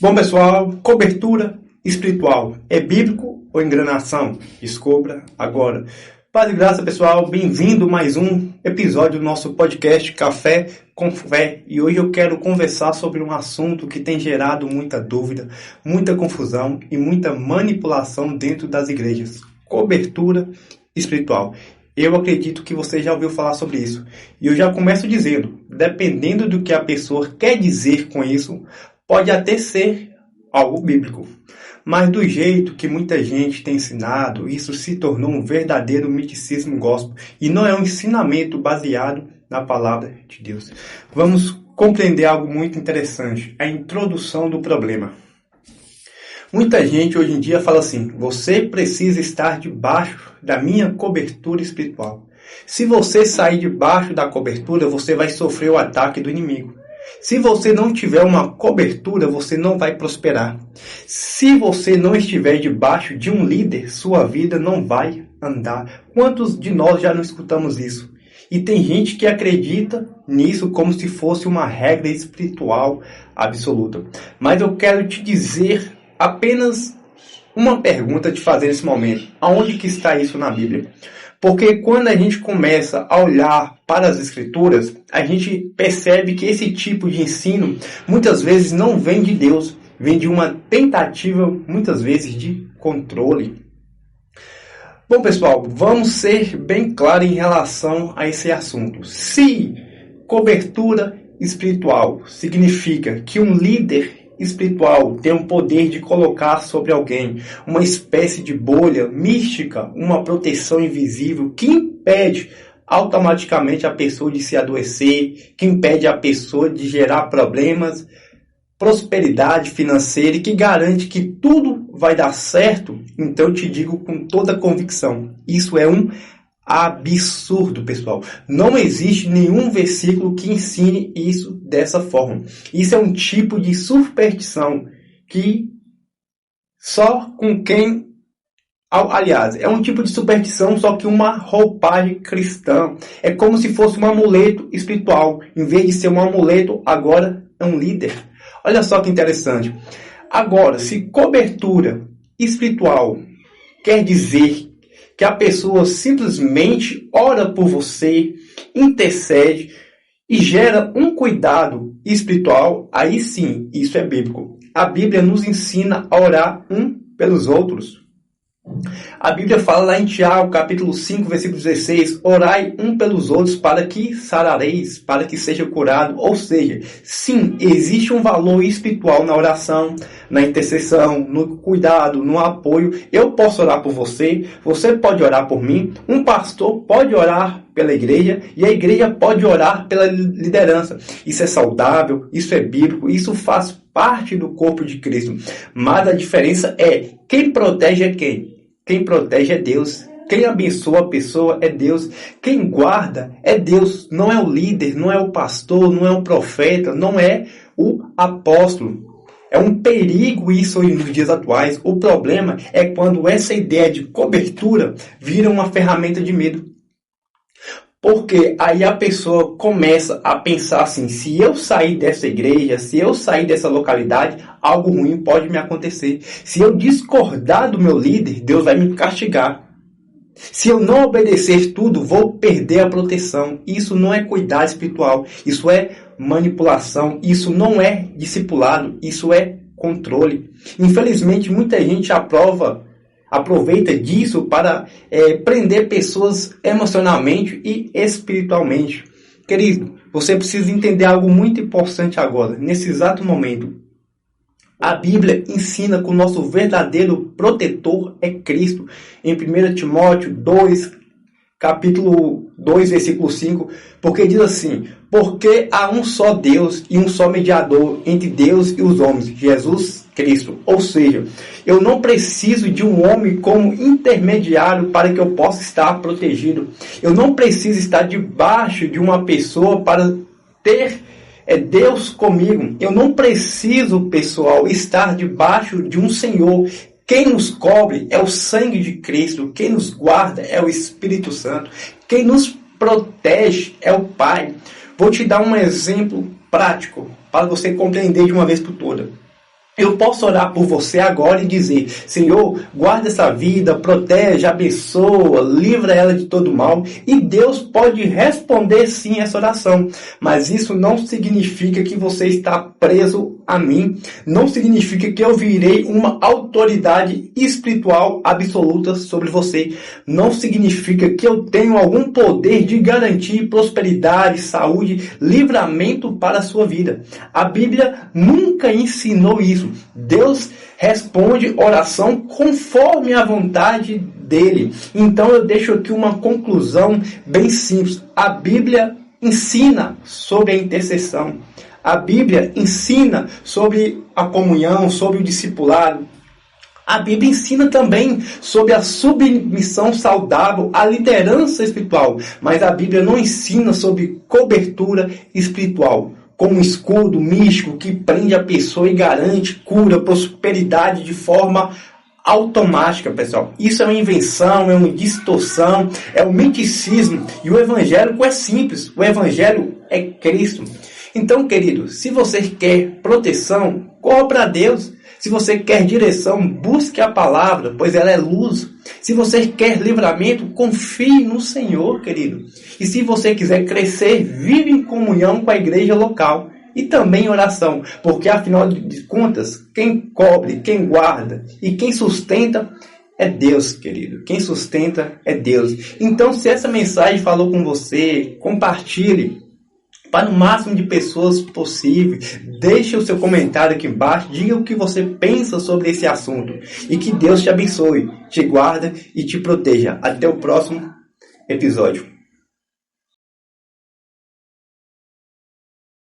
Bom, pessoal, cobertura espiritual é bíblico ou enganação? Descubra agora. Paz e graça, pessoal, bem-vindo a mais um episódio do nosso podcast Café com Fé. E hoje eu quero conversar sobre um assunto que tem gerado muita dúvida, muita confusão e muita manipulação dentro das igrejas. Cobertura espiritual. Eu acredito que você já ouviu falar sobre isso. E eu já começo dizendo, dependendo do que a pessoa quer dizer com isso, pode até ser algo bíblico, mas do jeito que muita gente tem ensinado, isso se tornou um verdadeiro misticismo gospel e não é um ensinamento baseado na palavra de Deus. Vamos compreender algo muito interessante, a introdução do problema. Muita gente hoje em dia fala assim, você precisa estar debaixo da minha cobertura espiritual. Se você sair debaixo da cobertura, você vai sofrer o ataque do inimigo. Se você não tiver uma cobertura, você não vai prosperar. Se você não estiver debaixo de um líder, sua vida não vai andar. Quantos de nós já não escutamos isso? E tem gente que acredita nisso como se fosse uma regra espiritual absoluta. Mas eu quero te dizer apenas uma pergunta te fazer nesse momento. Aonde que está isso na Bíblia? Porque quando a gente começa a olhar para as Escrituras, a gente percebe que esse tipo de ensino muitas vezes não vem de Deus, vem de uma tentativa, muitas vezes, de controle. Bom, pessoal, vamos ser bem claros em relação a esse assunto. Se cobertura espiritual significa que um líder espiritual tem o poder de colocar sobre alguém uma espécie de bolha mística, uma proteção invisível que impede automaticamente a pessoa de se adoecer, que impede a pessoa de gerar problemas, prosperidade financeira e que garante que tudo vai dar certo, então eu te digo com toda convicção, isso é um absurdo, pessoal. Não existe nenhum versículo que ensine isso dessa forma. Isso é um tipo de superstição que só com quem... Aliás, é um tipo de superstição, só que uma roupagem cristã. É como se fosse um amuleto espiritual. Em vez de ser um amuleto, agora é um líder. Olha só que interessante. Agora, se cobertura espiritual quer dizer que a pessoa simplesmente ora por você, intercede e gera um cuidado espiritual, aí sim, isso é bíblico. A Bíblia nos ensina a orar um pelos outros. A Bíblia fala lá em Tiago, capítulo 5, versículo 16, orai um pelos outros para que sarareis, para que seja curado. Ou seja, sim, existe um valor espiritual na oração, na intercessão, no cuidado, no apoio. Eu posso orar por você, você pode orar por mim, um pastor pode orar pela igreja e a igreja pode orar pela liderança. Isso é saudável, isso é bíblico, isso faz parte do corpo de Cristo. Mas a diferença é quem protege é quem? Quem protege é Deus. Quem abençoa a pessoa é Deus. Quem guarda é Deus. Não é o líder, não é o pastor, não é o profeta, não é o apóstolo. É um perigo isso nos dias atuais. O problema é quando essa ideia de cobertura vira uma ferramenta de medo. Porque aí a pessoa começa a pensar assim, se eu sair dessa igreja, se eu sair dessa localidade, algo ruim pode me acontecer. Se eu discordar do meu líder, Deus vai me castigar. Se eu não obedecer tudo, vou perder a proteção. Isso não é cuidado espiritual, isso é manipulação, isso não é discipulado, isso é controle. Infelizmente, muita gente aproveita disso para prender pessoas emocionalmente e espiritualmente. Querido, você precisa entender algo muito importante agora, nesse exato momento. A Bíblia ensina que o nosso verdadeiro protetor é Cristo. Em 1 Timóteo 2, capítulo 2, versículo 5, porque diz assim, porque há um só Deus e um só mediador entre Deus e os homens, Jesus Cristo. Ou seja, eu não preciso de um homem como intermediário para que eu possa estar protegido. Eu não preciso estar debaixo de uma pessoa para ter Deus comigo. Eu não preciso, pessoal, estar debaixo de um Senhor. Quem nos cobre é o sangue de Cristo. Quem nos guarda é o Espírito Santo. Quem nos protege é o Pai. Vou te dar um exemplo prático para você compreender de uma vez por todas. Eu posso orar por você agora e dizer: Senhor, guarda essa vida, protege, abençoa, livra ela de todo mal. E Deus pode responder sim essa oração. Mas isso não significa que você está preso a mim. Não significa que eu virei uma autoridade espiritual absoluta sobre você. Não significa que eu tenho algum poder de garantir prosperidade, saúde, livramento para a sua vida. A Bíblia nunca ensinou isso. Deus responde oração conforme a vontade dele. Então eu deixo aqui uma conclusão bem simples. A Bíblia ensina sobre a intercessão. A Bíblia ensina sobre a comunhão, sobre o discipulado. A Bíblia ensina também sobre a submissão saudável à liderança espiritual. Mas a Bíblia não ensina sobre cobertura espiritual, como um escudo místico que prende a pessoa e garante cura, prosperidade de forma automática, pessoal. Isso é uma invenção, é uma distorção, é um misticismo. E o evangélico é simples. O evangelho é Cristo. Então, querido, se você quer proteção, corra para Deus. Se você quer direção, busque a palavra, pois ela é luz. Se você quer livramento, confie no Senhor, querido. E se você quiser crescer, vive em comunhão com a igreja local. E também em oração, porque afinal de contas, quem cobre, quem guarda e quem sustenta é Deus, querido. Quem sustenta é Deus. Então, se essa mensagem falou com você, compartilhe para o máximo de pessoas possível. Deixe o seu comentário aqui embaixo. Diga o que você pensa sobre esse assunto. E que Deus te abençoe, te guarda e te proteja. Até o próximo episódio.